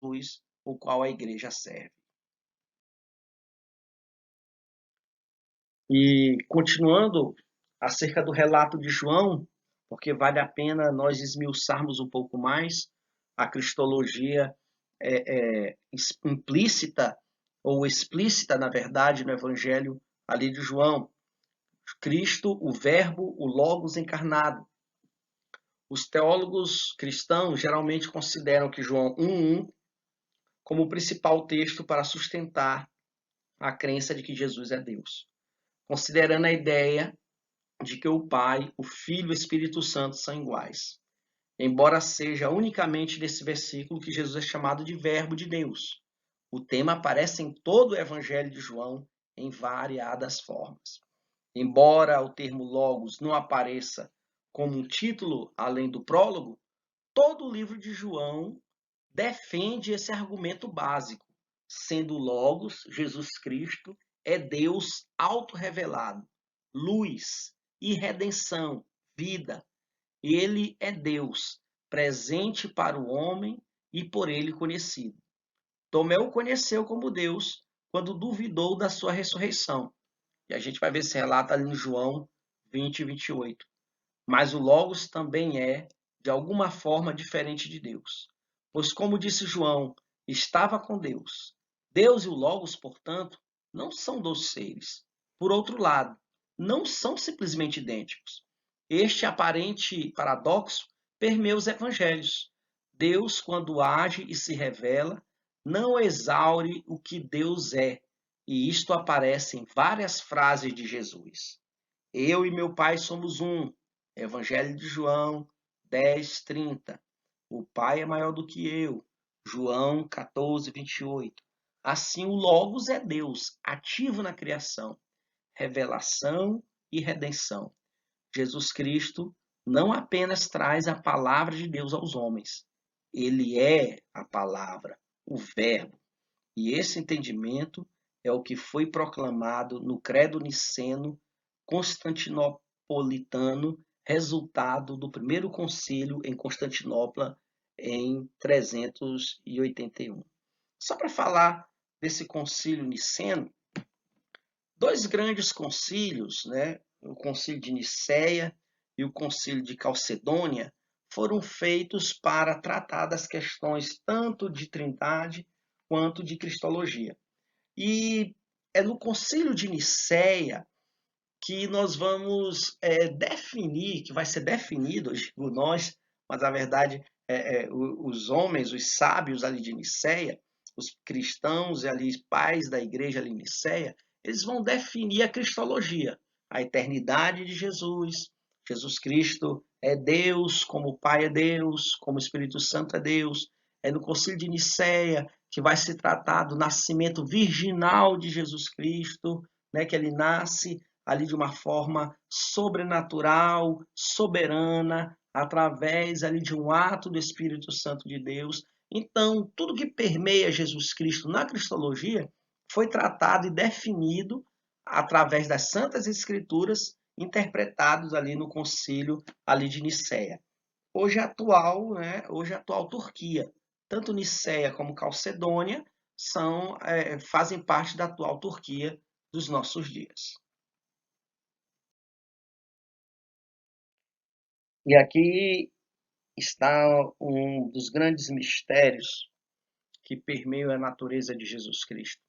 Jesus, o qual a igreja serve. E continuando acerca do relato de João, porque vale a pena nós esmiuçarmos um pouco mais a cristologia implícita ou explícita, na verdade, no Evangelho ali de João. Cristo, o Verbo, o Logos encarnado. Os teólogos cristãos geralmente consideram que João 1:1 como o principal texto para sustentar a crença de que Jesus é Deus, considerando a ideia de que o Pai, o Filho e o Espírito Santo são iguais, embora seja unicamente nesse versículo que Jesus é chamado de Verbo de Deus. O tema aparece em todo o Evangelho de João em variadas formas. Embora o termo Logos não apareça como um título além do prólogo, todo o livro de João defende esse argumento básico, sendo Logos, Jesus Cristo, é Deus autorrevelado, luz e redenção, vida. Ele é Deus, presente para o homem e por ele conhecido. Tomé o conheceu como Deus quando duvidou da sua ressurreição. E a gente vai ver esse relato ali em João 20 e 28. Mas o Logos também é, de alguma forma, diferente de Deus. Pois, como disse João, estava com Deus. Deus e o Logos, portanto, não são dois seres. Por outro lado, não são simplesmente idênticos. Este aparente paradoxo permeia os evangelhos. Deus, quando age e se revela, não exaure o que Deus é, e isto aparece em várias frases de Jesus. Eu e meu Pai somos um. Evangelho de João 10:30. O Pai é maior do que eu. João 14:28. Assim, o Logos é Deus, ativo na criação, revelação e redenção. Jesus Cristo não apenas traz a palavra de Deus aos homens, ele é a palavra, o Verbo. E esse entendimento é o que foi proclamado no Credo Niceno Constantinopolitano, resultado do primeiro concílio em Constantinopla em 381. Só para falar desse concílio niceno, dois grandes concílios, né, o concílio de Nicéia e o concílio de Calcedônia, foram feitos para tratar das questões tanto de trindade quanto de cristologia. E é no concílio de Nicéia que nós vamos definir, que vai ser definido, eu digo nós, mas na verdade os homens, os sábios ali de Nicéia, os cristãos e ali pais da igreja ali em Nicéia, eles vão definir a cristologia, a eternidade de Jesus. Jesus Cristo é Deus, como o Pai é Deus, como o Espírito Santo é Deus. É no concílio de Nicéia que vai se tratar do nascimento virginal de Jesus Cristo, né, que ele nasce ali de uma forma sobrenatural, soberana, através ali de um ato do Espírito Santo de Deus. Então, tudo que permeia Jesus Cristo na cristologia foi tratado e definido através das Santas Escrituras, interpretados ali no concílio ali de Nicéia. Hoje atual, né? Hoje atual Turquia. Tanto Nicéia como Calcedônia fazem parte da atual Turquia dos nossos dias. E aqui está um dos grandes mistérios que permeiam a natureza de Jesus Cristo.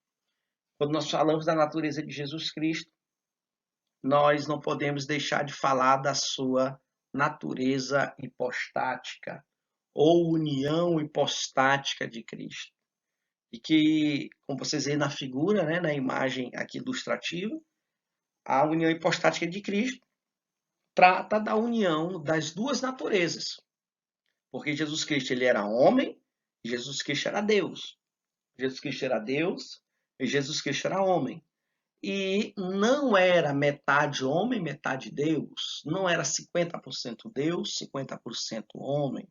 Quando nós falamos da natureza de Jesus Cristo, nós não podemos deixar de falar da sua natureza hipostática ou união hipostática de Cristo. E que, como vocês veem na figura, né, na imagem aqui ilustrativa, a união hipostática de Cristo trata da união das duas naturezas. Porque Jesus Cristo ele era homem e Jesus Cristo era Deus. Jesus Cristo era Deus e Jesus Cristo era homem. E não era metade homem, metade Deus. Não era 50% Deus, 50% homem.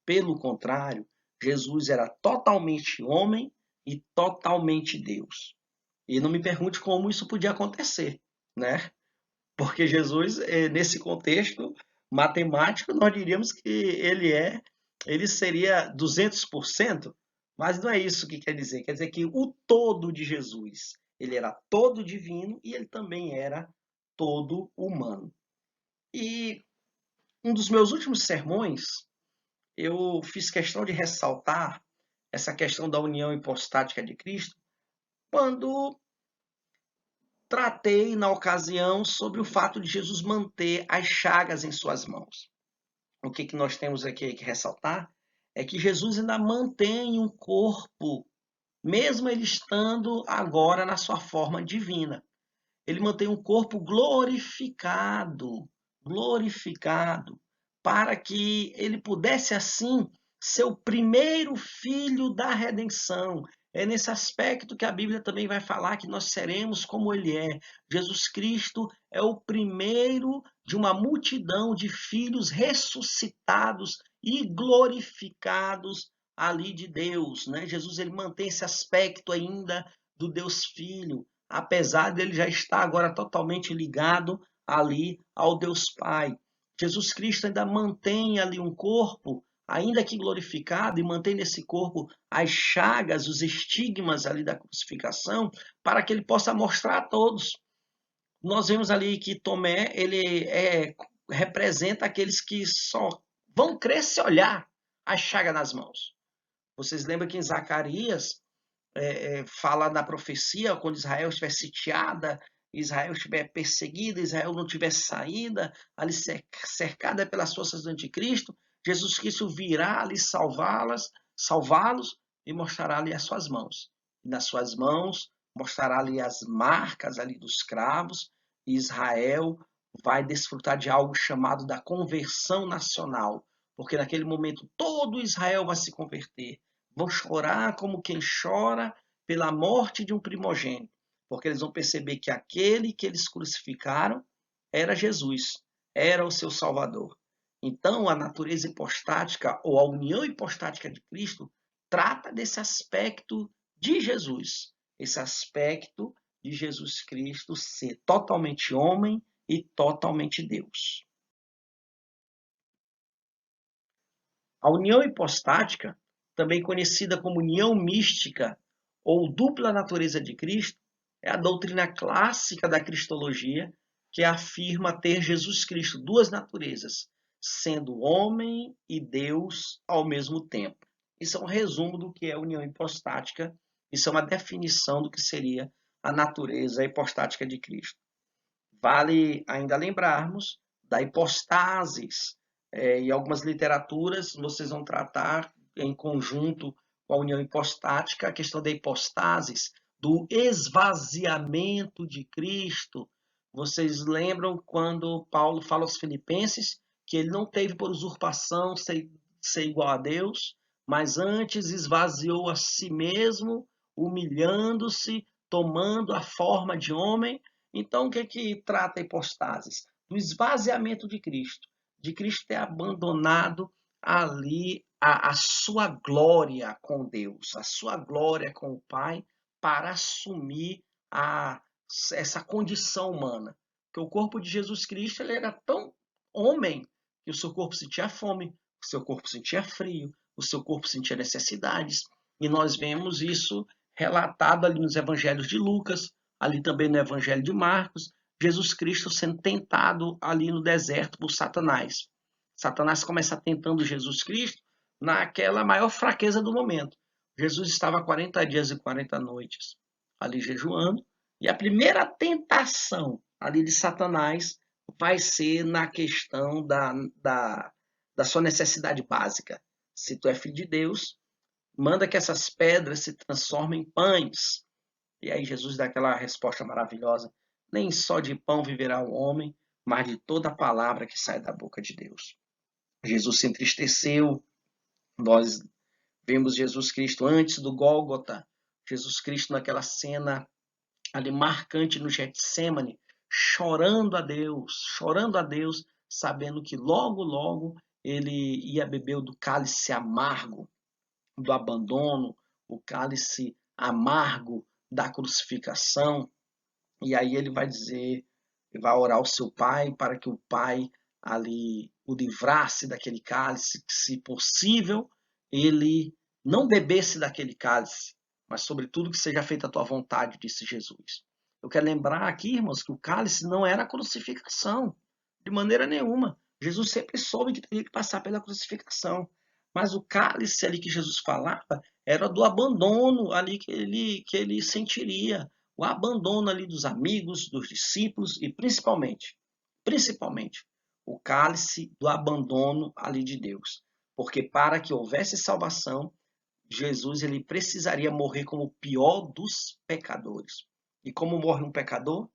Pelo contrário, Jesus era totalmente homem e totalmente Deus. E não me pergunte como isso podia acontecer, né? Porque Jesus, nesse contexto matemático, nós diríamos que ele seria 200%, Mas não é isso que quer dizer que o todo de Jesus, ele era todo divino e ele também era todo humano. E um dos meus últimos sermões, eu fiz questão de ressaltar essa questão da união hipostática de Cristo, quando tratei na ocasião sobre o fato de Jesus manter as chagas em suas mãos. O que nós temos aqui que ressaltar é que Jesus ainda mantém um corpo, mesmo ele estando agora na sua forma divina. Ele mantém um corpo glorificado, glorificado, para que ele pudesse assim ser o primeiro filho da redenção. É nesse aspecto que a Bíblia também vai falar que nós seremos como ele é. Jesus Cristo é o primeiro de uma multidão de filhos ressuscitados e glorificados ali de Deus, né? Jesus ele mantém esse aspecto ainda do Deus Filho, apesar dele já estar agora totalmente ligado ali ao Deus Pai. Jesus Cristo ainda mantém ali um corpo, ainda que glorificado, e mantém nesse corpo as chagas, os estigmas ali da crucificação, para que ele possa mostrar a todos. Nós vemos ali que Tomé, representa aqueles que só vão crer se olhar a chaga nas mãos. Vocês lembram que em Zacarias, fala da profecia, quando Israel estiver sitiada, Israel estiver perseguida, Israel não tiver saída, ali cercada pelas forças do anticristo, Jesus Cristo virá ali salvá-los e mostrará ali as suas mãos. E nas suas mãos mostrará ali as marcas ali dos cravos, e Israel vai desfrutar de algo chamado da conversão nacional, porque naquele momento todo Israel vai se converter. Vão chorar como quem chora pela morte de um primogênito, porque eles vão perceber que aquele que eles crucificaram era Jesus, era o seu Salvador. Então, a natureza hipostática ou a união hipostática de Cristo trata desse aspecto de Jesus, esse aspecto de Jesus Cristo ser totalmente homem e totalmente Deus. A união hipostática, também conhecida como união mística ou dupla natureza de Cristo, é a doutrina clássica da cristologia que afirma ter Jesus Cristo duas naturezas, sendo homem e Deus ao mesmo tempo. Isso é um resumo do que é a união hipostática, isso é uma definição do que seria a natureza hipostática de Cristo. Vale ainda lembrarmos da hipostasis. Em algumas literaturas, vocês vão tratar em conjunto com a união hipostática a questão da hipostasis, do esvaziamento de Cristo. Vocês lembram quando Paulo fala aos Filipenses que ele não teve por usurpação ser igual a Deus, mas antes esvaziou a si mesmo, humilhando-se, tomando a forma de homem. Então, o que trata a hipostasis? Do esvaziamento de Cristo ter abandonado ali a sua glória com Deus, a sua glória com o Pai, para assumir essa condição humana. Porque o corpo de Jesus Cristo ele era tão homem que o seu corpo sentia fome, o seu corpo sentia frio, o seu corpo sentia necessidades. E nós vemos isso relatado ali nos evangelhos de Lucas, ali também no Evangelho de Marcos, Jesus Cristo sendo tentado ali no deserto por Satanás. Satanás começa tentando Jesus Cristo naquela maior fraqueza do momento. Jesus estava 40 dias e 40 noites ali jejuando, e a primeira tentação ali de Satanás vai ser na questão da sua necessidade básica. Se tu é filho de Deus, manda que essas pedras se transformem em pães. E aí Jesus dá aquela resposta maravilhosa: nem só de pão viverá o homem, mas de toda a palavra que sai da boca de Deus. Jesus se entristeceu. Nós vemos Jesus Cristo antes do Gólgota, Jesus Cristo naquela cena ali marcante no Getsemane, chorando a Deus, sabendo que logo, logo ele ia beber do cálice amargo do abandono, o cálice amargo da crucificação. E aí ele vai dizer, vai orar ao seu pai para que o pai ali o livrasse daquele cálice, que se possível ele não bebesse daquele cálice, mas sobretudo que seja feita a tua vontade, disse Jesus. Eu quero lembrar aqui, irmãos, que o cálice não era a crucificação, de maneira nenhuma. Jesus sempre soube que teria que passar pela crucificação. Mas o cálice ali que Jesus falava era do abandono ali que ele sentiria. O abandono ali dos amigos, dos discípulos e principalmente, o cálice do abandono ali de Deus. Porque para que houvesse salvação, Jesus ele precisaria morrer como o pior dos pecadores. E como morre um pecador?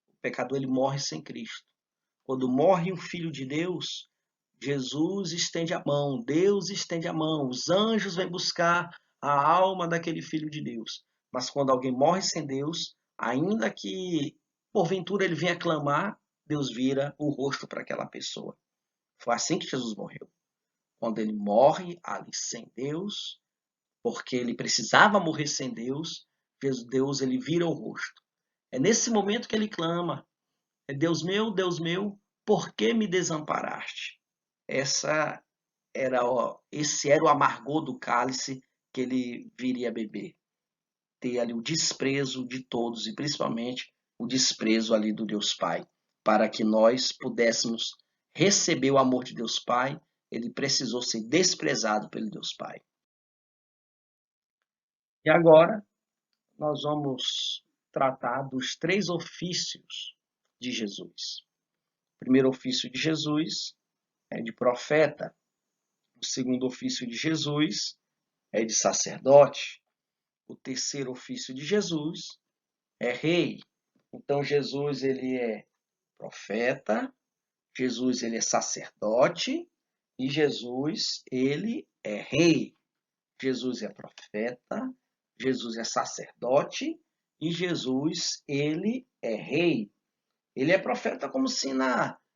O pecador ele morre sem Cristo. Quando morre um filho de Deus, Jesus estende a mão, Deus estende a mão, os anjos vêm buscar a alma daquele filho de Deus. Mas quando alguém morre sem Deus, ainda que porventura ele venha clamar, Deus vira o rosto para aquela pessoa. Foi assim que Jesus morreu. Quando ele morre ali sem Deus, porque ele precisava morrer sem Deus, Deus ele vira o rosto. É nesse momento que ele clama: é Deus meu, por que me desamparaste? Esse era o amargor do cálice que ele viria a beber. Ter ali o desprezo de todos e principalmente o desprezo ali do Deus Pai. Para que nós pudéssemos receber o amor de Deus Pai, ele precisou ser desprezado pelo Deus Pai. E agora nós vamos tratar dos 3 ofícios de Jesus. O primeiro ofício de Jesus é de profeta. O segundo ofício de Jesus é de sacerdote. O terceiro ofício de Jesus é rei. Então Jesus ele é profeta, Jesus ele é sacerdote e Jesus ele é rei. Jesus é profeta, Jesus é sacerdote e Jesus ele é rei. Ele é profeta como se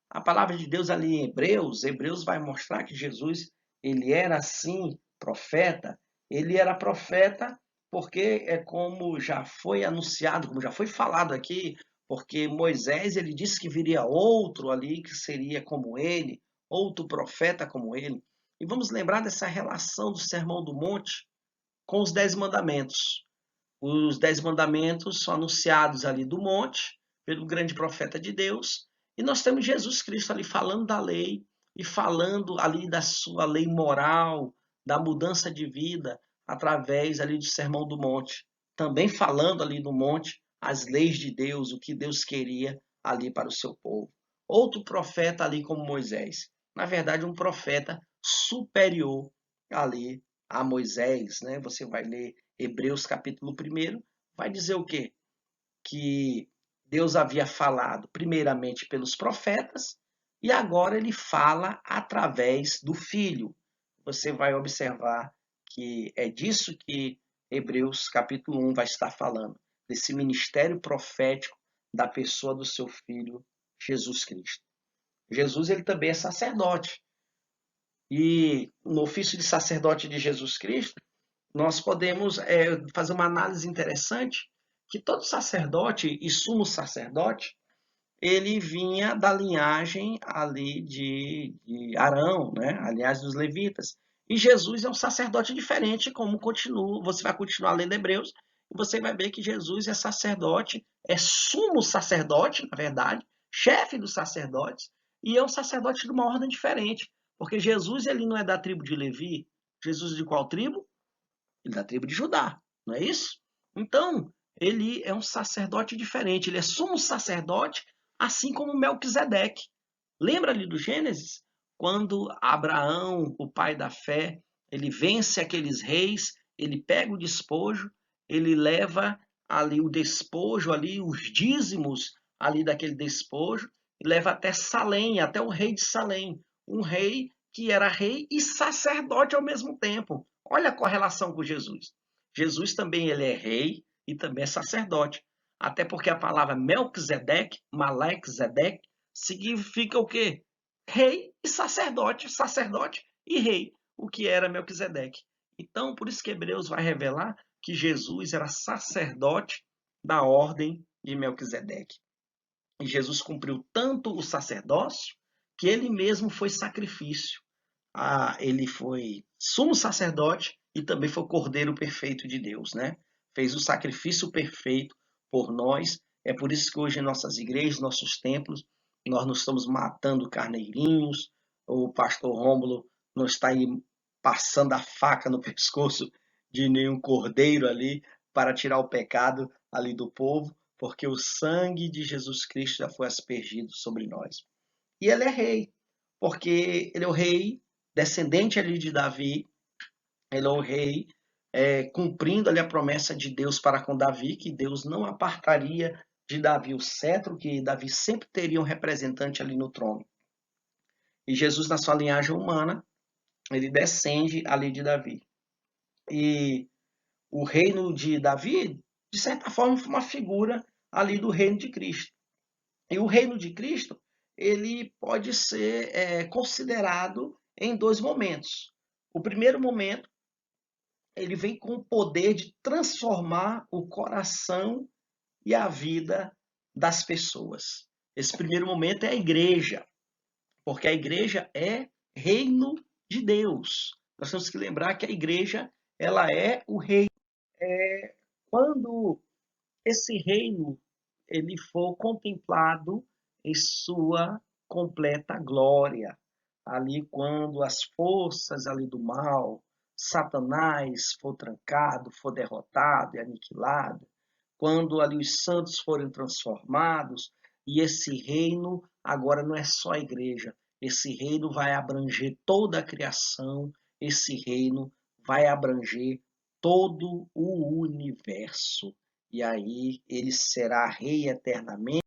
a palavra de Deus ali em Hebreus vai mostrar que Jesus ele era assim profeta. Ele era profeta porque é como já foi anunciado, como já foi falado aqui, porque Moisés ele disse que viria outro ali que seria como ele, outro profeta como ele. E vamos lembrar dessa relação do Sermão do Monte com os 10 mandamentos. Os 10 mandamentos são anunciados ali do monte, pelo grande profeta de Deus, e nós temos Jesus Cristo ali falando da lei e falando ali da sua lei moral, da mudança de vida, através ali do Sermão do Monte. Também falando ali no monte as leis de Deus, o que Deus queria ali para o seu povo. Outro profeta ali como Moisés. Na verdade, um profeta superior ali a Moisés, né? Você vai ler Hebreus capítulo 1, vai dizer o quê? Que Deus havia falado primeiramente pelos profetas e agora ele fala através do Filho. Você vai observar que é disso que Hebreus capítulo 1 vai estar falando, desse ministério profético da pessoa do seu Filho Jesus Cristo. Jesus ele também é sacerdote. E no ofício de sacerdote de Jesus Cristo, nós podemos fazer uma análise interessante que todo sacerdote e sumo sacerdote, ele vinha da linhagem ali de Arão, né? A linhagem dos levitas. E Jesus é um sacerdote diferente, como você vai continuar lendo Hebreus, e você vai ver que Jesus é sacerdote, é sumo sacerdote, na verdade, chefe dos sacerdotes, e é um sacerdote de uma ordem diferente, porque Jesus ele não é da tribo de Levi. Jesus é de qual tribo? Ele é da tribo de Judá, não é isso? Então, ele é um sacerdote diferente, ele é sumo sacerdote, assim como Melquisedeque. Lembra ali do Gênesis? Quando Abraão, o pai da fé, ele vence aqueles reis, ele pega o despojo, ele leva ali o despojo, ali os dízimos ali daquele despojo, e leva até Salém, até o rei de Salém, um rei que era rei e sacerdote ao mesmo tempo. Olha a correlação com Jesus. Jesus também ele é rei e também é sacerdote. Até porque a palavra Melquisedeque, Malequisedeque, significa o quê? Rei e sacerdote, sacerdote e rei, o que era Melquisedeque. Então, por isso que Hebreus vai revelar que Jesus era sacerdote da ordem de Melquisedeque. E Jesus cumpriu tanto o sacerdócio que ele mesmo foi sacrifício. Ele foi sumo sacerdote e também foi o Cordeiro perfeito de Deus, né? Fez o sacrifício perfeito por nós. É por isso que hoje em nossas igrejas, nossos templos, nós não estamos matando carneirinhos, o pastor Rômulo não está aí passando a faca no pescoço de nenhum cordeiro ali para tirar o pecado ali do povo, porque o sangue de Jesus Cristo já foi aspergido sobre nós. E ele é rei, porque ele é o rei descendente ali de Davi, ele é o rei cumprindo ali a promessa de Deus para com Davi, que Deus não apartaria de Davi o cetro, que Davi sempre teria um representante ali no trono. E Jesus, na sua linhagem humana, ele descende ali de Davi. E o reino de Davi, de certa forma, foi uma figura ali do reino de Cristo. E o reino de Cristo, ele pode ser considerado em dois momentos. O primeiro momento, ele vem com o poder de transformar o coração e a vida das pessoas. Esse primeiro momento é a igreja, porque a igreja é reino de Deus. Nós temos que lembrar que a igreja, ela é o reino. Quando esse reino ele for contemplado em sua completa glória, ali quando as forças ali do mal, Satanás for trancado, for derrotado e aniquilado, quando ali os santos forem transformados, e esse reino agora não é só a igreja, esse reino vai abranger toda a criação, esse reino vai abranger todo o universo. E aí ele será rei eternamente.